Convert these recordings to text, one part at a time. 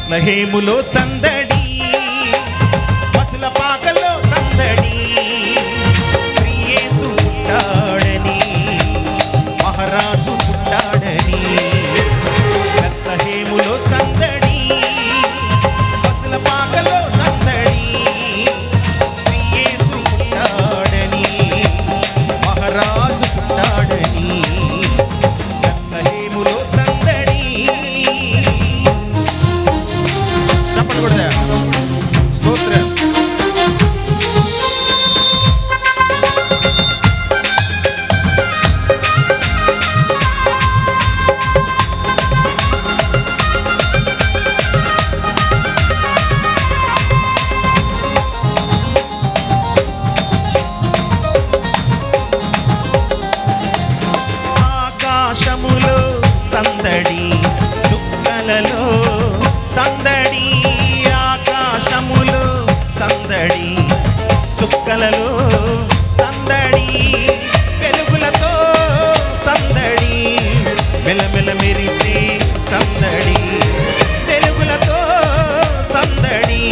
బెత్లెహేములో సందడి, పశుల పాకలో సందడి, శ్రీ యేసు పుట్టాడని, మహారాజు పుట్టాడని. బెత్లెహేములో సందడి, పశుల పాకలో సందడి, శ్రీ యేసు పుట్టాడని, మహారాజు పుట్టాడని. బెత్లెహేములో సందడి. చప్పట్లు కొడతా. స్తోత్రం. ఆకాశములో సందడి, చుక్కలలో సందడి, ఆకాశములో సందడి, చుక్కలలో సందడి, వెలుగులతో సందడి, మెలమెల మెరిసే సందడి, వెలుగులతో సందడి,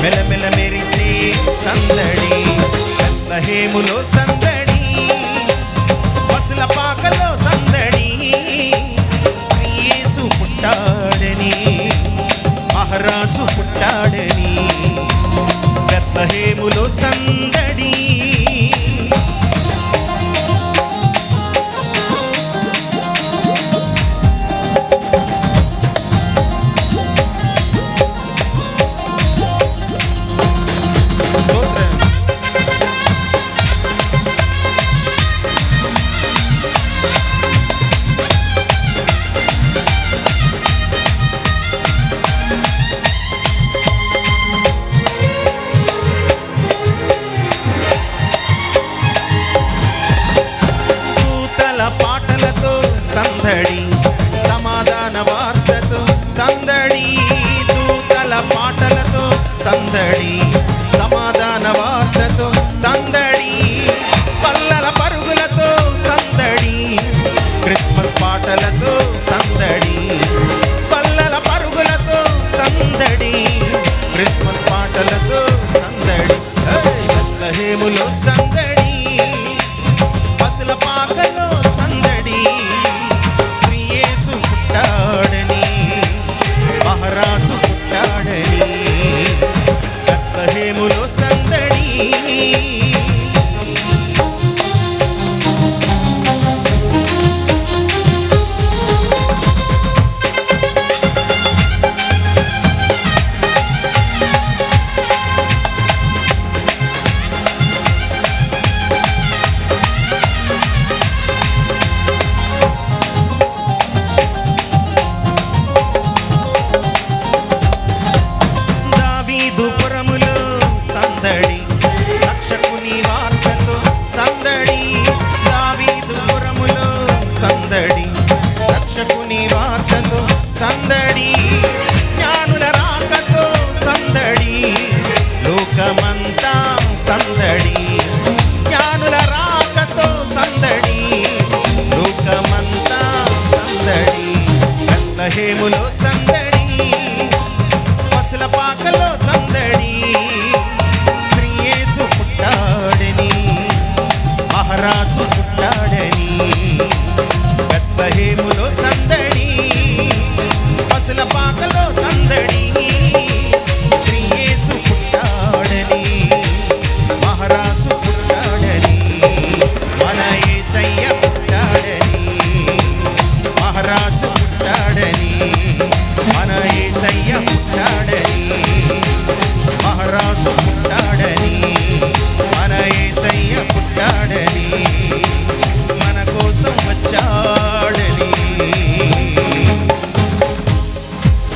మెలమెల మెరిసే సందడి. బెత్లెహేములో సందడి, పశుల పాకలో సందడి, శ్రీ యేసు పుట్టాడని, మహారాజు పుట్టాడని. బెత్లెహేములో సందడి. స్తోత్రం. దూతల పాటలతో సందడి, సమాధాన వార్తతో సందడి, దూతల పాటలతో సందడి, సమాధాన వార్తతో సందడి, పల్లల పరుగులతో సందడి, క్రిస్మస్ పాటలతో సందడి, పల్లల పరుగులతో సందడి, క్రిస్మస్ పాటలతో సందడి. బెత్లెహేములో సందడి, పశుల పాకలో సందడి, శ్రీ యేసు పుట్టాడని, మహారాజు పుట్టాడని. బెత్లెహేములో సందడి. దావీదుపురములో సందడి, రక్షకుని వార్తతో సందడి, దావీదుపురములో సందడి, రక్షకుని వార్తతో సందడి, జ్ఞానుల రాకతో సందడి, లోకమంతా సందడి, జ్ఞానుల రాకతో సందడి, లోకమంతా సందడి. బెత్లెహేములో సందడి, పశుల పాకలో సందడి, శ్రీ యేసు పుట్టాడని, మహారాజు పుట్టాడని. బెత్లెహేములో సందడి, పశుల పాకలో సందడి, శ్రీ యేసు పుట్టాడని, మహారాజు పుట్టాడని. మన యేసయ్య పుట్టాడని, మహారాజు పుట్టాడని, మన యేసయ్య పుట్టాడని, మహారాజు పుట్టాడని, మన యేసయ్య పుట్టాడని, మన కోసం వచ్చాడని.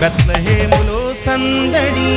బెత్లెహేములో సందడి.